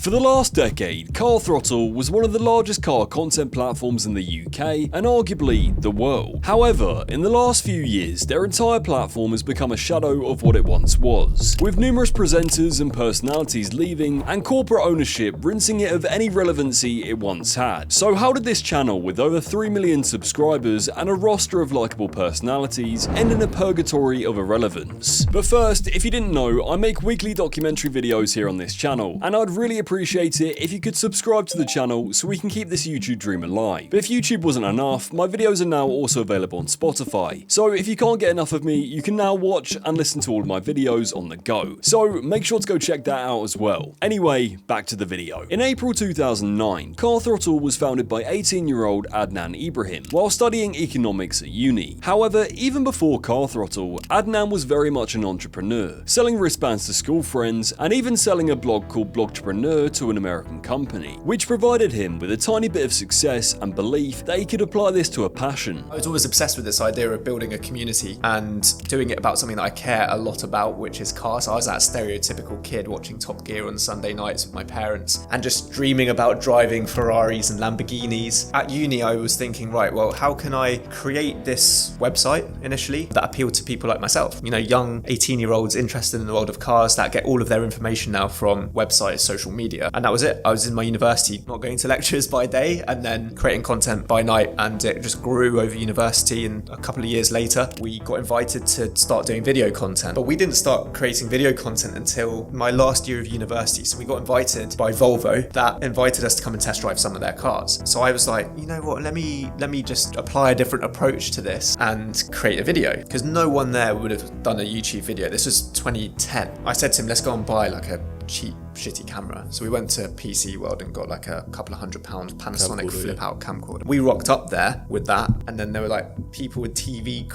For the last decade, Car Throttle was one of the largest car content platforms in the UK and arguably the world. However, in the last few years, their entire platform has become a shadow of what it once was, with numerous presenters and personalities leaving and corporate ownership rinsing it of any relevancy it once had. So how did this channel with over 3 million subscribers and a roster of likable personalities end in a purgatory of irrelevance? But first, if you didn't know, I make weekly documentary videos here on this channel, and I'd really appreciate it if you could subscribe to the channel so we can keep this YouTube dream alive. But if YouTube wasn't enough, my videos are now also available on Spotify. So if you can't get enough of me, you can now watch and listen to all of my videos on the go. So make sure to go check that out as well. Anyway, back to the video. In April 2009, Car Throttle was founded by 18-year-old Adnan Ibrahim while studying economics at uni. However, even before Car Throttle, Adnan was very much an entrepreneur, selling wristbands to school friends and even selling a blog called Blogtrepreneur to an American company, which provided him with a tiny bit of success and belief that he could apply this to a passion. I was always obsessed with this idea of building a community and doing it about something that I care a lot about, which is cars. I was that stereotypical kid watching Top Gear on Sunday nights with my parents and just dreaming about driving Ferraris and Lamborghinis. At uni, I was thinking, right, well, how can I create this website initially that appealed to people like myself? You know, young 18-year-olds interested in the world of cars that get all of their information now from websites, social media. And that was it. I was in my university, not going to lectures by day and then creating content by night. And it just grew over university. And a couple of years later, we got invited to start doing video content. But we didn't start creating video content until my last year of university. So we got invited by Volvo that invited us to come and test drive some of their cars. So I was like, you know what, let me just apply a different approach to this and create a video, because no one there would have done a YouTube video. This was 2010. I said to him, let's go and buy like a cheap shitty camera. So we went to PC World and got like a couple of £100 Panasonic flip out camcorder. We rocked up there with that, and then there were like people with TV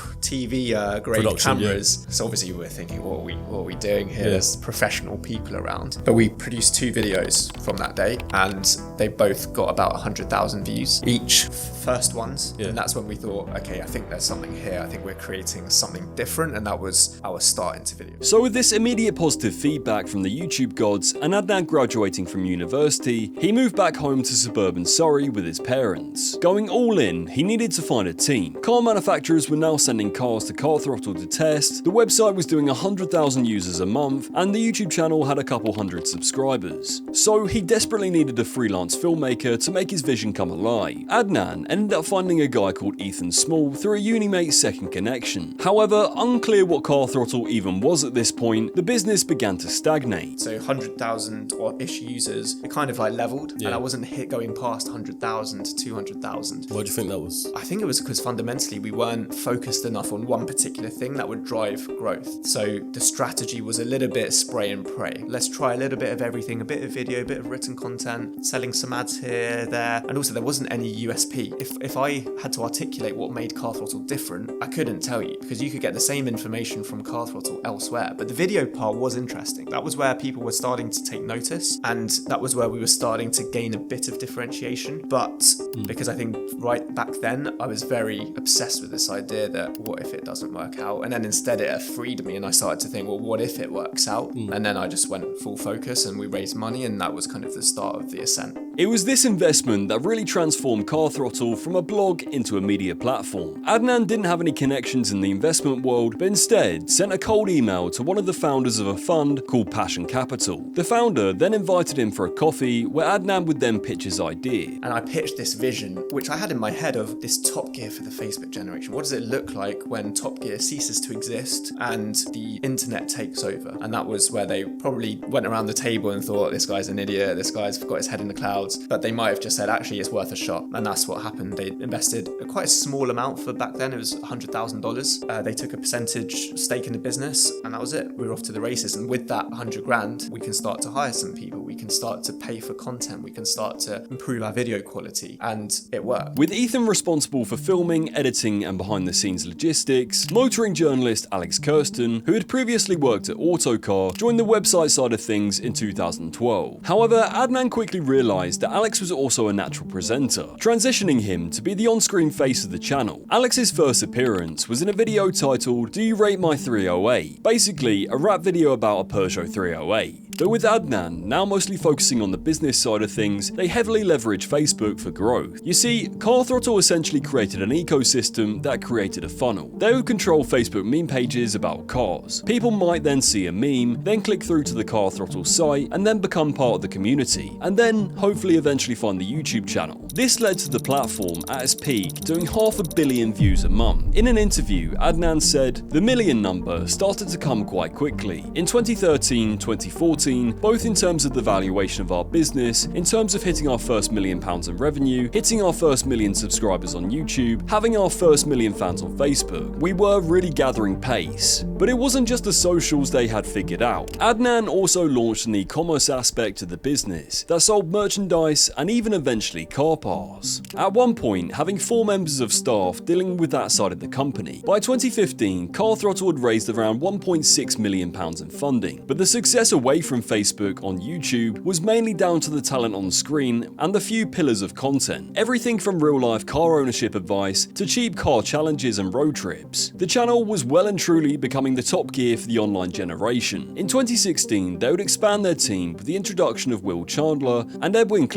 grade Production, cameras. Yeah. So obviously we were thinking, what are we doing here? Yeah. There's professional people around. But we produced 2 videos from that day, and they both got about 100,000 views each. First ones, yeah. And that's when we thought, okay, I think there's something here. I think we're creating something different, and that was our start into video. So with this immediate positive feedback from the YouTube gods and Adnan graduating from university, he moved back home to suburban Surrey with his parents. Going all in, he needed to find a team. Car manufacturers were now sending cars to Car Throttle to test, the website was doing 100,000 users a month, and the YouTube channel had a couple hundred subscribers. So he desperately needed a freelance filmmaker to make his vision come alive. Adnan ended up finding a guy called Ethan Small through a uni mate's second connection. However, unclear what Car Throttle even was at this point, the business began to stagnate. So 100,000 or ish users, it kind of like leveled, and I wasn't going past 100,000 to 200,000. Why do you think that was? I think it was because fundamentally we weren't focused enough on one particular thing that would drive growth. So the strategy was a little bit spray and pray. Let's try a little bit of everything, a bit of video, a bit of written content, selling some ads here, there, and also there wasn't any USP. If I had to articulate what made Car Throttle different, I couldn't tell you, because you could get the same information from Car Throttle elsewhere. But the video part was interesting. That was where people were starting to take notice, and that was where we were starting to gain a bit of differentiation. But because I think right back then I was very obsessed with this idea that what if it doesn't work out, and then instead it freed me and I started to think, well, what if it works out? And then I just went full focus and we raised money, and that was kind of the start of the ascent. It was this investment that really transformed Car Throttle from a blog into a media platform. Adnan didn't have any connections in the investment world, but instead sent a cold email to one of the founders of a fund called Passion Capital. The founder then invited him for a coffee, where Adnan would then pitch his idea. And I pitched this vision, which I had in my head, of this Top Gear for the Facebook generation. What does it look like when Top Gear ceases to exist and the internet takes over? And that was where they probably went around the table and thought, this guy's an idiot, this guy's got his head in the clouds. But they might have just said, actually, it's worth a shot. And that's what happened. They invested quite a small amount for back then. It was $100,000. They took a percentage stake in the business, and that was it. We were off to the races. And with that 100 grand, we can start to hire some people. We can start to pay for content. We can start to improve our video quality. And it worked. With Ethan responsible for filming, editing, and behind the scenes logistics, motoring journalist Alex Kirsten, who had previously worked at Autocar, joined the website side of things in 2012. However, Adnan quickly realised that Alex was also a natural presenter, transitioning him to be the on-screen face of the channel. Alex's first appearance was in a video titled "Do You Rate My 308?", basically a rap video about a Peugeot 308. But with Adnan now mostly focusing on the business side of things, they heavily leverage Facebook for growth. You see, Car Throttle essentially created an ecosystem that created a funnel. They would control Facebook meme pages about cars. People might then see a meme, then click through to the Car Throttle site, and then become part of the community, and then hopefully eventually find the YouTube channel. This led to the platform at its peak doing 500 million views a month. In an interview, Adnan said, "The million number started to come quite quickly. In 2013, 2014, both in terms of the valuation of our business, in terms of hitting our first £1 million in revenue, hitting our first 1 million subscribers on YouTube, having our first 1 million fans on Facebook, we were really gathering pace." But it wasn't just the socials they had figured out. Adnan also launched an e-commerce aspect of the business that sold merchandise and even eventually car parts. At one point, having 4 members of staff dealing with that side of the company. By 2015, Car Throttle had raised around £1.6 million in funding, but the success away from Facebook on YouTube was mainly down to the talent on screen and the few pillars of content. Everything from real-life car ownership advice to cheap car challenges and road trips. The channel was well and truly becoming the top gear for the online generation. In 2016, they would expand their team with the introduction of Will Chandler and Edwin,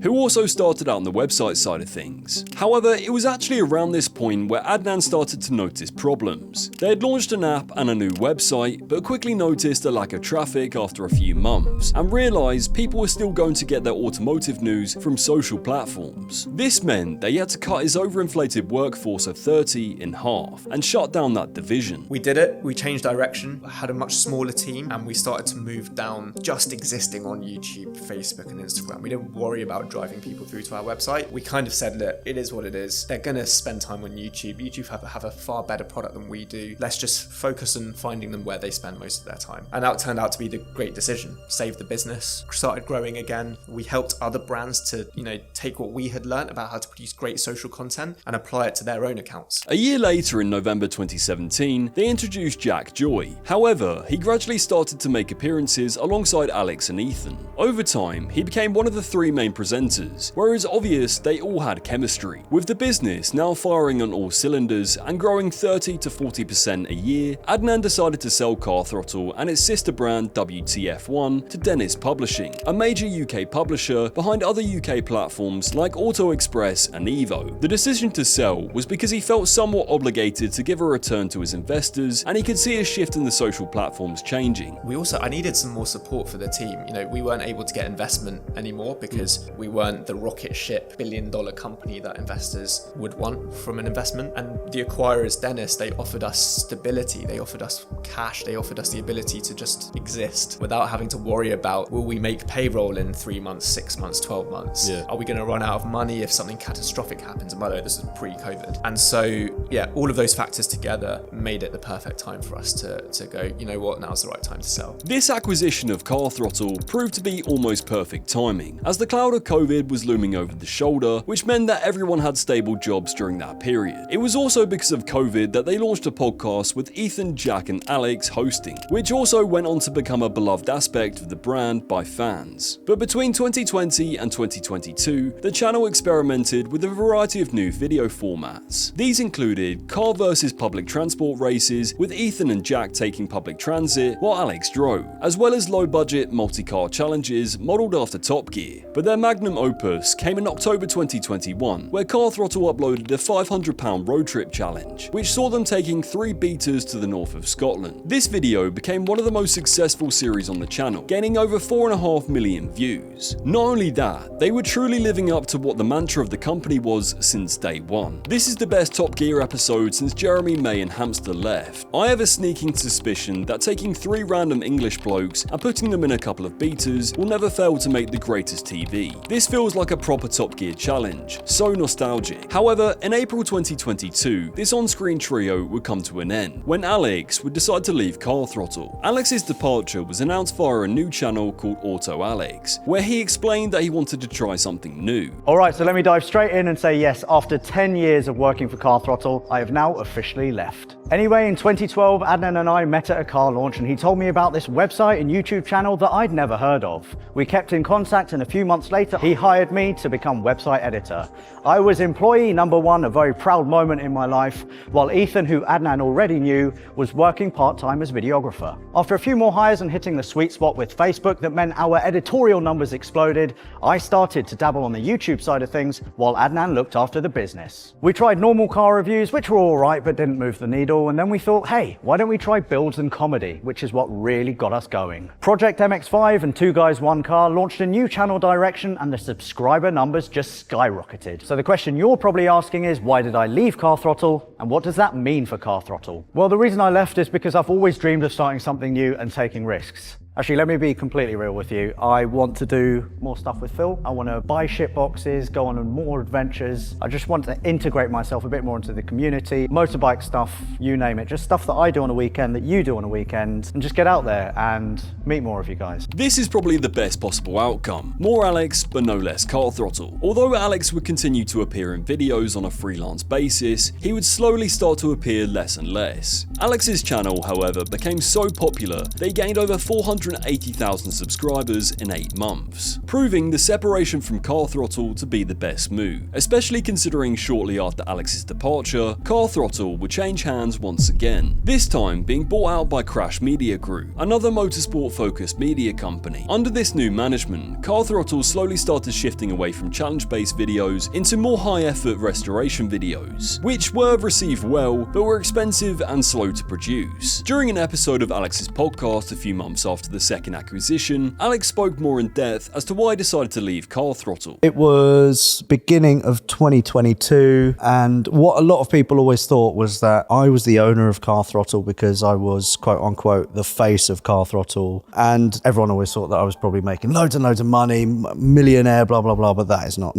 who also started out on the website side of things. However, it was actually around this point where Adnan started to notice problems. They had launched an app and a new website, but quickly noticed a lack of traffic after a few months, and realised people were still going to get their automotive news from social platforms. This meant they had to cut his overinflated workforce of 30 in half, and shut down that division. We did it, we changed direction, had a much smaller team, and we started to move down just existing on YouTube, Facebook and Instagram. We didn't worry about driving people through to our website. We kind of said, look, it is what it is. They're going to spend time on YouTube. YouTube have a far better product than we do. Let's just focus on finding them where they spend most of their time. And that turned out to be the great decision. Saved the business, started growing again. We helped other brands to, take what we had learned about how to produce great social content and apply it to their own accounts. A year later, in November 2017, they introduced Jack Joy. However, he gradually started to make appearances alongside Alex and Ethan. Over time, he became one of the 3 main presenters, where it's obvious they all had chemistry. With the business now firing on all cylinders and growing 30 to 40% a year, Adnan decided to sell Car Throttle and its sister brand WTF1 to Dennis Publishing, a major UK publisher behind other UK platforms like Auto Express and Evo. The decision to sell was because he felt somewhat obligated to give a return to his investors, and he could see a shift in the social platforms changing. I needed some more support for the team. We weren't able to get investment anymore because we weren't the rocket ship billion-dollar company that investors would want from an investment. And the acquirers, Dennis, they offered us stability, they offered us cash, they offered us the ability to just exist without having to worry about, will we make payroll in 3 months, 6 months, 12 months? Yeah. Are we going to run out of money if something catastrophic happens? And by the way, this is pre-COVID. And so, all of those factors together made it the perfect time for us to go, you know what, now's the right time to sell. This acquisition of Car Throttle proved to be almost perfect timing, as the cloud of COVID was looming over the shoulder, which meant that everyone had stable jobs during that period. It was also because of COVID that they launched a podcast with Ethan, Jack and Alex hosting, which also went on to become a beloved aspect of the brand by fans. But between 2020 and 2022, the channel experimented with a variety of new video formats. These included car versus public transport races, with Ethan and Jack taking public transit while Alex drove, as well as low-budget multi-car challenges modelled after Top Gear. But their magnum opus came in October 2021, where Car Throttle uploaded a £500 road trip challenge, which saw them taking 3 beaters to the north of Scotland. This video became one of the most successful series on the channel, gaining over 4.5 million views. Not only that, they were truly living up to what the mantra of the company was since day one. This is the best Top Gear episode since Jeremy May and Hamster left. I have a sneaking suspicion that taking 3 random English blokes and putting them in a couple of beaters will never fail to make the greatest TV. This feels like a proper Top Gear challenge, so nostalgic. However, in April 2022, this on-screen trio would come to an end, when Alex would decide to leave Car Throttle. Alex's departure was announced via a new channel called AutoAlex, where he explained that he wanted to try something new. Alright, so let me dive straight in and say yes, after 10 years of working for Car Throttle, I have now officially left. Anyway, in 2012, Adnan and I met at a car launch and he told me about this website and YouTube channel that I'd never heard of. We kept in contact and a few months later, he hired me to become website editor. I was employee number one, a very proud moment in my life, while Ethan, who Adnan already knew, was working part-time as videographer. After a few more hires and hitting the sweet spot with Facebook that meant our editorial numbers exploded, I started to dabble on the YouTube side of things while Adnan looked after the business. We tried normal car reviews, which were all right but didn't move the needle, and then we thought, hey, why don't we try builds and comedy, which is what really got us going. Project MX5 and Two Guys One Car launched a new channel direction and the subscriber numbers just skyrocketed. So the question you're probably asking is, why did I leave Car Throttle and what does that mean for Car Throttle? Well, the reason I left is because I've always dreamed of starting something new and taking risks. Actually, let me be completely real with you. I want to do more stuff with Phil. I want to buy shit boxes, go on more adventures. I just want to integrate myself a bit more into the community. Motorbike stuff, you name it. Just stuff that I do on a weekend, that you do on a weekend, and just get out there and meet more of you guys. This is probably the best possible outcome. More Alex, but no less Car Throttle. Although Alex would continue to appear in videos on a freelance basis, he would slowly start to appear less and less. Alex's channel, however, became so popular, they gained over 480,000 subscribers in 8 months, proving the separation from Car Throttle to be the best move, especially considering shortly after Alex's departure, Car Throttle would change hands once again, this time being bought out by Crash Media Group, another motorsport-focused media company. Under this new management, Car Throttle slowly started shifting away from challenge-based videos into more high-effort restoration videos, which were received well, but were expensive and slow to produce. During an episode of Alex's podcast a few months after the second acquisition, Alex spoke more in depth as to why he decided to leave Car Throttle. It was beginning of 2022, and what a lot of people always thought was that I was the owner of Car Throttle because I was, quote unquote, the face of Car Throttle, and everyone always thought that I was probably making loads and loads of money, millionaire, blah blah blah, but that is not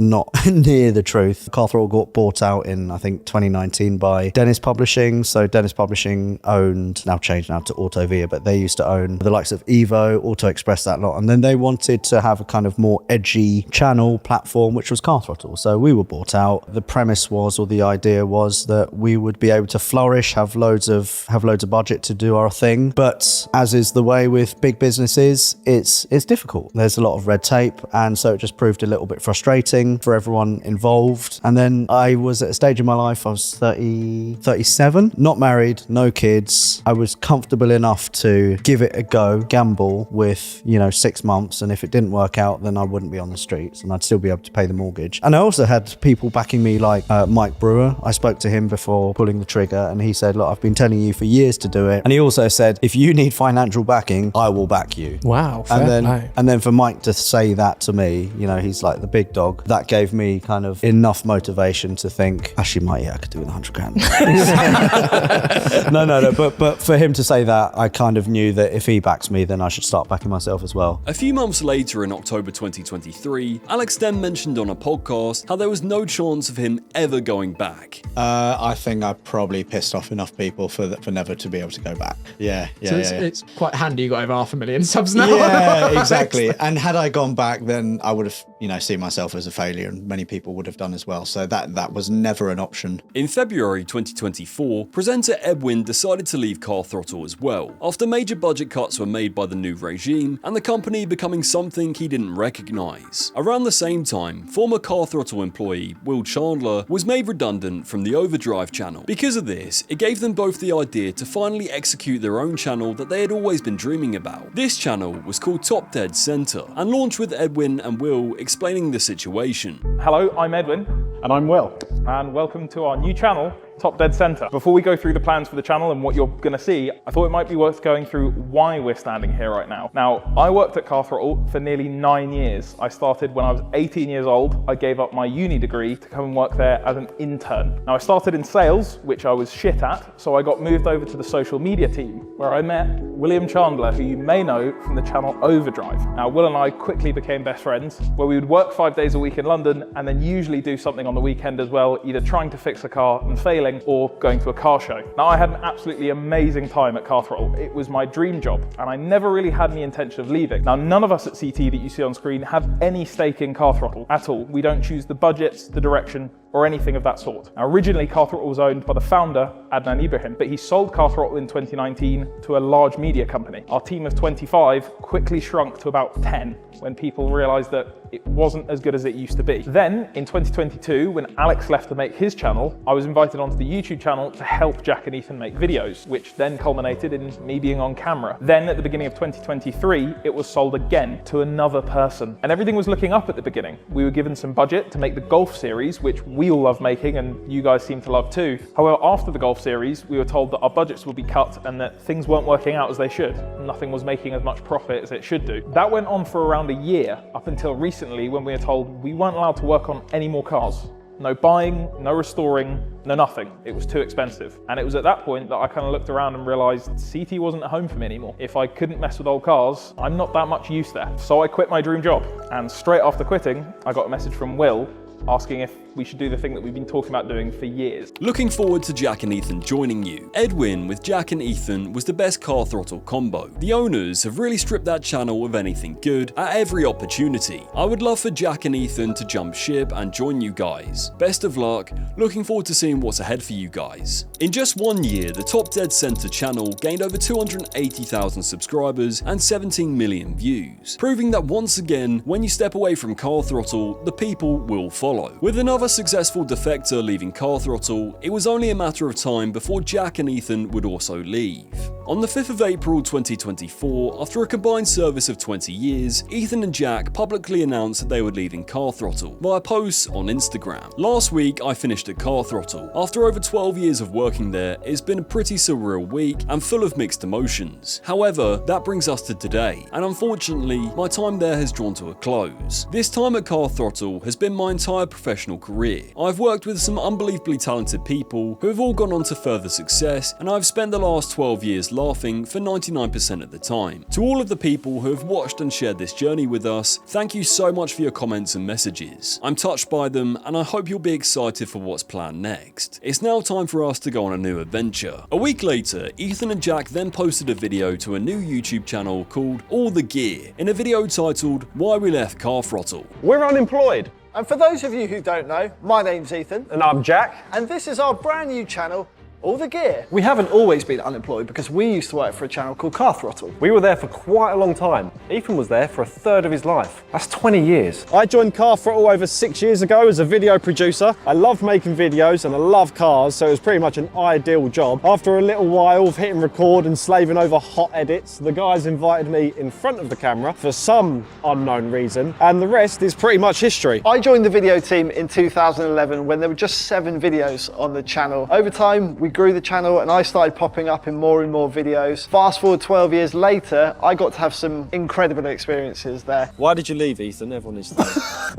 near the truth. Car Throttle got bought out in, I think, 2019 by Dennis Publishing. So Dennis Publishing owned, now changed now to Autovia, but they used to own the likes of Evo, Auto Express, that lot, and then they wanted to have a kind of more edgy channel platform, which was Car Throttle. So we were bought out. The premise was, or the idea was, that we would be able to flourish, have loads of budget to do our thing. But as is the way with big businesses, it's difficult. There's a lot of red tape, and so it just proved a little bit frustrating for everyone involved. And then I was at a stage in my life, I was 37, not married, no kids. I was comfortable enough to give it a go, gamble with, 6 months, and if it didn't work out, then I wouldn't be on the streets and I'd still be able to pay the mortgage. And I also had people backing me like Mike Brewer. I spoke to him before pulling the trigger and he said, look, I've been telling you for years to do it. And he also said, if you need financial backing, I will back you. Wow. And then for Mike to say that to me, he's like the big dog, that gave me kind of enough motivation to think, actually, Mike, I could do with 100 grand. No, but for him to say that, I kind of knew that if he backs me, then I should start backing myself as well. A few months later, in October 2023, Alex then mentioned on a podcast how there was no chance of him ever going back. I think I probably pissed off enough people for never to be able to go back. Yeah. It's quite handy you got over 500,000 subs now. Yeah, exactly. And had I gone back, then I would have, seen myself as a failure, and many people would have done as well. So that was never an option. In February 2024, presenter Edwin decided to leave Car Throttle as well, after major budget cuts were made by the new regime and the company becoming something he didn't recognise. Around the same time, former Car Throttle employee Will Chandler was made redundant from the Overdrive channel. Because of this, it gave them both the idea to finally execute their own channel that they had always been dreaming about. This channel was called Top Dead Center and launched with Edwin and Will explaining the situation. Hello, I'm Edwin. And I'm Will. And welcome to our new channel, Top Dead Center. Before we go through the plans for the channel and what you're gonna see, I thought it might be worth going through why we're standing here right now. Now, I worked at Car Throttle for nearly 9 years. I started when I was 18 years old. I gave up my uni degree to come and work there as an intern. Now, I started in sales, which I was shit at, so I got moved over to the social media team, where I met William Chandler, who you may know from the channel Overdrive. Now, Will and I quickly became best friends, where we would work 5 days a week in London and then usually do something on the weekend as well, either trying to fix a car and failing or going to a car show. Now, I had an absolutely amazing time at Car Throttle. It was my dream job, and I never really had any intention of leaving. Now, none of us at CT that you see on screen have any stake in Car Throttle at all. We don't choose the budgets, the direction, or anything of that sort. Now, originally, Car Throttle was owned by the founder, Adnan Ibrahim, but he sold Car Throttle in 2019 to a large media company. Our team of 25 quickly shrunk to about 10 when people realized that it wasn't as good as it used to be. Then, in 2022, when Alex left to make his channel, I was invited onto the YouTube channel to help Jack and Ethan make videos, which then culminated in me being on camera. Then, at the beginning of 2023, it was sold again to another person. And everything was looking up at the beginning. We were given some budget to make the golf series, which we all love making and you guys seem to love too. However, after the golf series, we were told that our budgets would be cut and that things weren't working out as they should. Nothing was making as much profit as it should do. That went on for around a year, up until recently when we were told we weren't allowed to work on any more cars. No buying, no restoring, no nothing. It was too expensive. And it was at that point that I kind of looked around and realized CT wasn't at home for me anymore. If I couldn't mess with old cars, I'm not that much use there. So I quit my dream job. And straight after quitting, I got a message from Will asking if we should do the thing that we've been talking about doing for years. Looking forward to Jack and Ethan joining you. Edwin with Jack and Ethan was the best Car Throttle combo. The owners have really stripped that channel of anything good at every opportunity. I would love for Jack and Ethan to jump ship and join you guys. Best of luck, looking forward to seeing what's ahead for you guys. In just 1 year, the Top Dead Center channel gained over 280,000 subscribers and 17 million views, proving that once again, when you step away from Car Throttle, the people will follow. With another successful defector leaving Car Throttle, it was only a matter of time before Jack and Ethan would also leave. On the 5th of April 2024, after a combined service of 20 years, Ethan and Jack publicly announced that they were leaving Car Throttle via posts on Instagram. Last week, I finished at Car Throttle. After over 12 years of working there, it's been a pretty surreal week and full of mixed emotions. However, that brings us to today, and unfortunately, my time there has drawn to a close. This time at Car Throttle has been my entire professional career. I've worked with some unbelievably talented people who have all gone on to further success, and I've spent the last 12 years laughing for 99% of the time. To all of the people who have watched and shared this journey with us, thank you so much for your comments and messages. I'm touched by them, and I hope you'll be excited for what's planned next. It's now time for us to go on a new adventure. A week later, Ethan and Jack then posted a video to a new YouTube channel called All the Gear, in a video titled Why We Left Car Throttle. We're unemployed. And for those of you who don't know, my name's Ethan. And I'm Jack. And this is our brand new channel, All the Gear. We haven't always been unemployed because we used to work for a channel called Car Throttle. We were there for quite a long time. Ethan was there for a third of his life. That's 20 years. I joined Car Throttle over 6 years ago as a video producer. I love making videos and I love cars, so it was pretty much an ideal job. After a little while of hitting record and slaving over hot edits, the guys invited me in front of the camera for some unknown reason, and the rest is pretty much history. I joined the video team in 2011 when there were just 7 videos on the channel. Over time, we grew the channel and I started popping up in more and more videos. Fast forward 12 years later, I got to have some incredible experiences there. Why did you leave, Ethan? Everyone is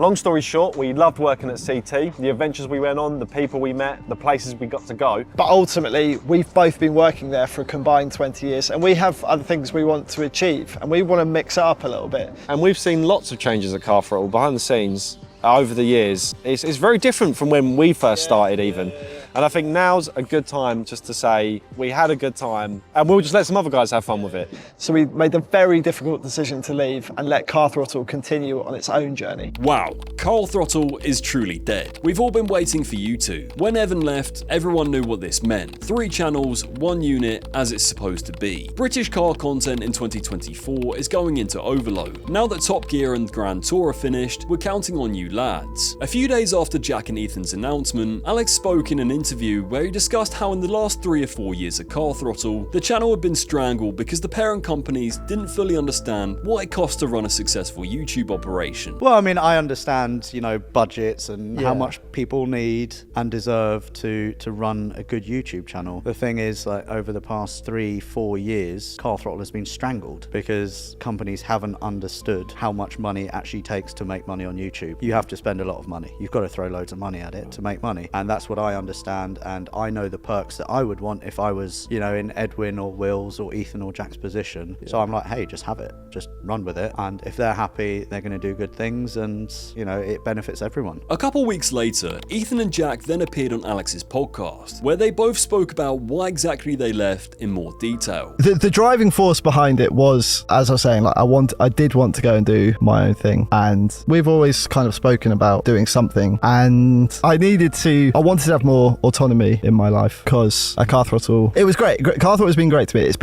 Long story short, we loved working at CT, the adventures we went on, the people we met, the places we got to go. But ultimately, we've both been working there for a combined 20 years and we have other things we want to achieve and we want to mix it up a little bit. And we've seen lots of changes at Car Throttle behind the scenes over the years. It's very different from when we first started even. And I think now's a good time just to say we had a good time and we'll just let some other guys have fun with it. So we made the very difficult decision to leave and let Car Throttle continue on its own journey. Wow, Car Throttle is truly dead. We've all been waiting for you two. When Evan left, everyone knew what this meant. 3 channels, 1 unit, as it's supposed to be. British car content in 2024 is going into overload. Now that Top Gear and Grand Tour are finished, we're counting on you lads. A few days after Jack and Ethan's announcement, Alex spoke in an interview where he discussed how in the last 3 or 4 years of Car Throttle, the channel had been strangled because the parent companies didn't fully understand what it costs to run a successful YouTube operation. Well, I mean, I understand, you know, budgets and how much people need and deserve to run a good YouTube channel. The thing is, like, over the past 3-4 years, Car Throttle has been strangled because companies haven't understood how much money it actually takes to make money on YouTube. You have to spend a lot of money. You've got to throw loads of money at it to make money. And that's what I understand. And I know the perks that I would want if I was, you know, in Edwin or Will's or Ethan or Jack's position. So I'm like, hey, just have it. just run with it. And if they're happy, they're going to do good things, and it benefits everyone. A couple weeks later, Ethan and Jack then appeared on Alex's podcast, where they both spoke about why exactly they left in more detail. The driving force behind it was, as I was saying, like I did want to go and do my own thing, and we've always kind of spoken about doing something, and I wanted to have more autonomy in my life, because at Car Throttle, it was great. Car Throttle has been great to me. It's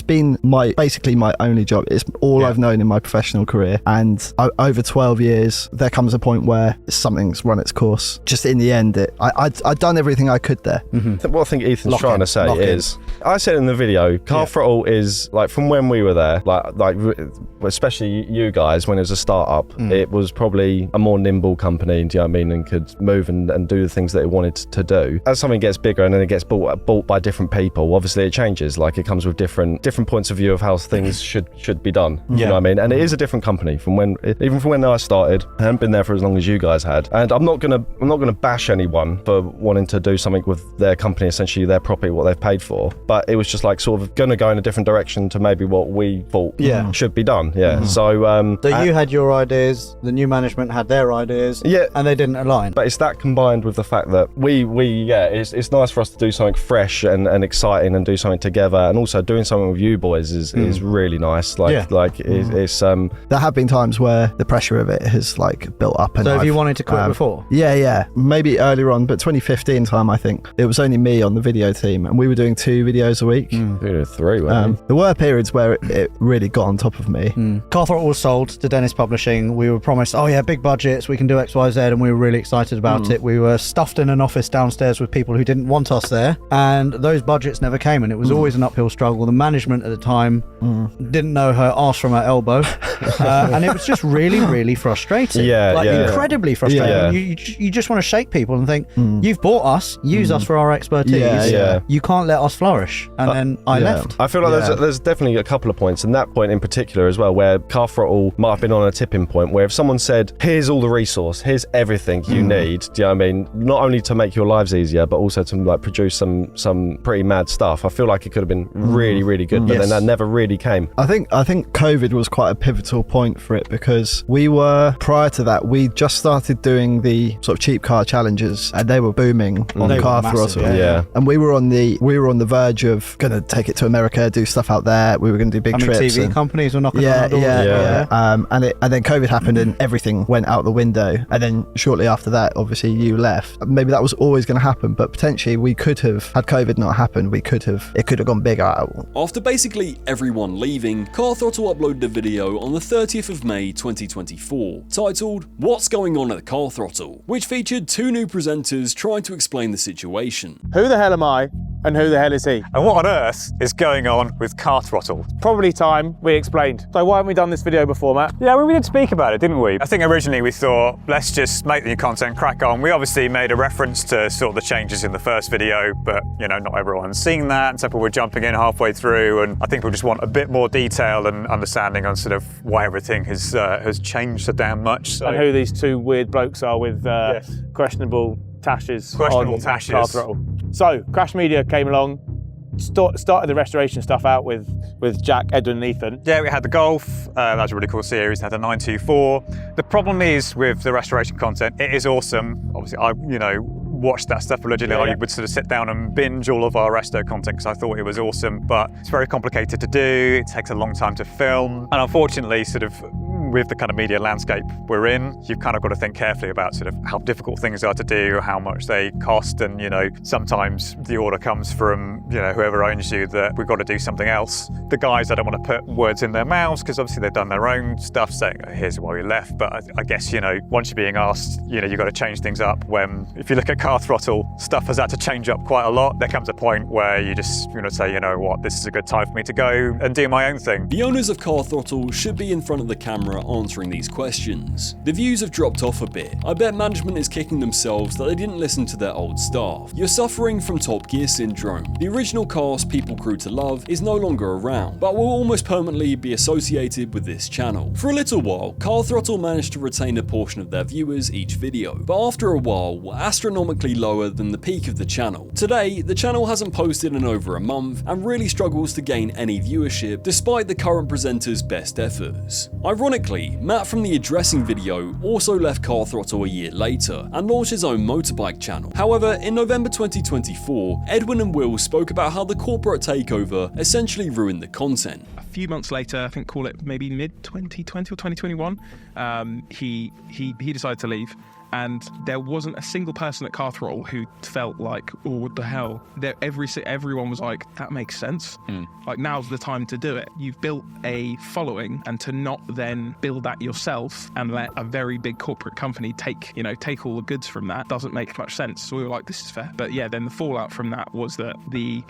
been basically my only job. It's all I've known in my professional career, and over 12 years, there comes a point where something's run its course. Just in the end, I'd done everything I could there. What I think Ethan's trying to say is, I said in the video, Car Throttle is like, from when we were there, like especially you guys, when it was a startup, it was probably a more nimble company, do you know what I mean, and could move and do the things that it wanted to do. As something gets bigger and then it gets bought by different people, obviously it changes. Like, it comes with different points of view of how things should be done. You know what I mean? And it is a different company even from when I started. I haven't been there for as long as you guys had. And I'm not gonna bash anyone for wanting to do something with their company, essentially their property, what they've paid for. But it was just like sort of gonna go in a different direction to maybe what we thought should be done. So you had your ideas, the new management had their ideas, and they didn't align. But it's that combined with the fact that it's nice for us to do something fresh and exciting and do something together, and also doing something with you boys is really nice. It's there have been times where the pressure of it has like built up. And so have you wanted to quit before? Yeah, maybe earlier on, but 2015 time, I think it was only me on the video team, and we were doing 2 videos a week. 3, weren't we? There were periods where it really got on top of me. Car Throttle was sold to Dennis Publishing. We were promised, big budgets, we can do X, Y, Z, and we were really excited about it. We were stuffed in an office downstairs with people who didn't want us there, and those budgets never came, and it was always an uphill struggle. The management at the time didn't know her arse from her elbow, and it was just really, really frustrating. Incredibly frustrating. You just want to shake people and think, you've bought us, use us for our expertise. You can't let us flourish. And then I left. I feel like there's definitely a couple of points, and that point in particular as well, where Car Throttle might have been on a tipping point, where if someone said, here's all the resource, here's everything you need, do you know what I mean? Not only to make your lives easier, but also to like produce some pretty mad stuff. I feel like it could have been really, really good, but then that never really came. I think COVID was quite a pivotal point for it, because prior to that, we just started doing the sort of cheap car challenges, and they were booming on Car Throttle. And we were on the verge of gonna take it to America, do stuff out there. We were gonna do big trips. TV companies were knocking on our doors. And then COVID happened and everything went out the window. And then shortly after that, obviously you left. Maybe that was always going to happen, but potentially we could have, had COVID not happened, it could have gone bigger. After basically everyone leaving, Car Throttle uploaded a video on the 30th of May 2024, titled "What's Going On at the Car Throttle?", which featured 2 new presenters trying to explain the situation. Who the hell am I, and who the hell is he? And what on earth is going on with Car Throttle? Probably time we explained. So why haven't we done this video before, Matt? Yeah, we did speak about it, didn't we? I think originally we thought, let's just make the new content, crack on. We obviously made a reference to sort of the changes in the first video, but not everyone's seen that, and so people were jumping in halfway through, and I think we just want a bit more detail and understanding on sort of why everything has changed so damn much. So. And who these 2 weird blokes are with questionable tashes on Car Throttle. So, Crash Media came along, started the restoration stuff out with Jack, Edwin and Ethan. Yeah, we had the Golf, that was a really cool series, had the 924. The problem is with the restoration content, it is awesome. Obviously, I watched that stuff religiously. I would sort of sit down and binge all of our resto content because I thought it was awesome, but it's very complicated to do, it takes a long time to film, and unfortunately, sort of with the kind of media landscape we're in, you've kind of got to think carefully about sort of how difficult things are to do, how much they cost, and sometimes the order comes from whoever owns you that we've got to do something else. The guys, I don't want to put words in their mouths because obviously they've done their own stuff saying here's why we left, but I guess once you're being asked, you've got to change things up. When if you look at Car Throttle, stuff has had to change up quite a lot. There comes a point where you just say, this is a good time for me to go and do my own thing. The owners of Car Throttle should be in front of the camera camera answering these questions. The views have dropped off a bit. I bet management is kicking themselves that they didn't listen to their old staff. You're suffering from Top Gear syndrome. The original cast people grew to love is no longer around, but will almost permanently be associated with this channel. For a little while, Car Throttle managed to retain a portion of their viewers each video, but after a while were astronomically lower than the peak of the channel. Today, the channel hasn't posted in over a month and really struggles to gain any viewership despite the current presenter's best efforts. Ironically, Matt from the Addressing video also left Car Throttle a year later and launched his own motorbike channel. However, in November 2024, Edwin and Will spoke about how the corporate takeover essentially ruined the content. A few months later, I think call it maybe mid-2020 or 2021, he decided to leave. And there wasn't a single person at Car Throttle who felt like, oh, what the hell? Everyone was like, that makes sense. Like, now's the time to do it. You've built a following, and to not then build that yourself and let a very big corporate company take all the goods from that doesn't make much sense. So we were like, this is fair. But yeah, then the fallout from that was that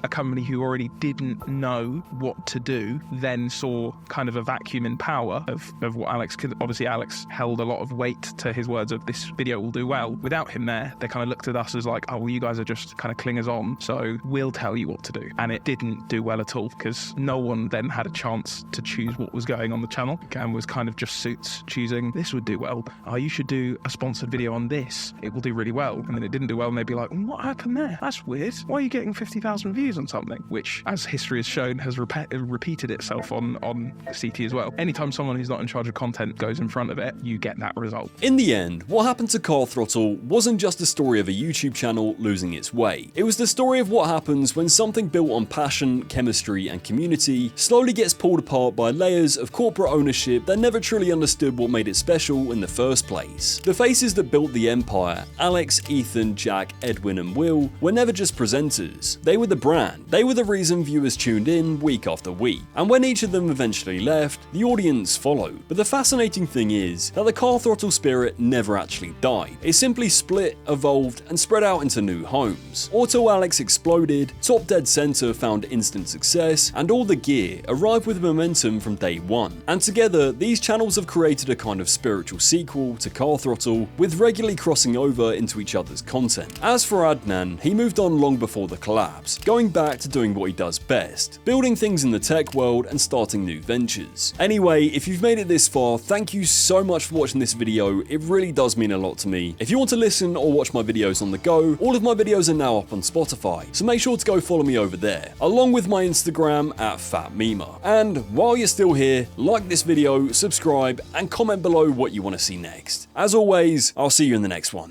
a company who already didn't know what to do then saw kind of a vacuum in power of what Alex could. Obviously, Alex held a lot of weight to his words of this video will do well. Without him there, they kind of looked at us as like, oh, well, you guys are just kind of clingers on, so we'll tell you what to do. And it didn't do well at all because no one then had a chance to choose what was going on the channel and was kind of just suits choosing, this would do well. Oh, you should do a sponsored video on this. It will do really well. And then it didn't do well and they'd be like, what happened there? That's weird. Why are you getting 50,000 views on something? Which, as history has shown, has repeated itself on CT as well. Anytime someone who's not in charge of content goes in front of it, you get that result. In the end, what happened to Car Throttle wasn't just a story of a YouTube channel losing its way. It was the story of what happens when something built on passion, chemistry, and community slowly gets pulled apart by layers of corporate ownership that never truly understood what made it special in the first place. The faces that built the empire, Alex, Ethan, Jack, Edwin, and Will, were never just presenters. They were the brand. They were the reason viewers tuned in week after week. And when each of them eventually left, the audience followed. But the fascinating thing is that the Car Throttle spirit never actually died. It simply split, evolved, and spread out into new homes. AutoAlex exploded, Top Dead Center found instant success, and all the gear arrived with momentum from day one. And together, these channels have created a kind of spiritual sequel to Car Throttle, with regularly crossing over into each other's content. As for Adnan, he moved on long before the collapse, going back to doing what he does best, building things in the tech world and starting new ventures. Anyway, if you've made it this far, thank you so much for watching this video. It really does mean a lot to me. If you want to listen or watch my videos on the go, all of my videos are now up on Spotify, so make sure to go follow me over there, along with my Instagram at PhatMemer. And while you're still here, like this video, subscribe, and comment below what you want to see next. As always, I'll see you in the next one.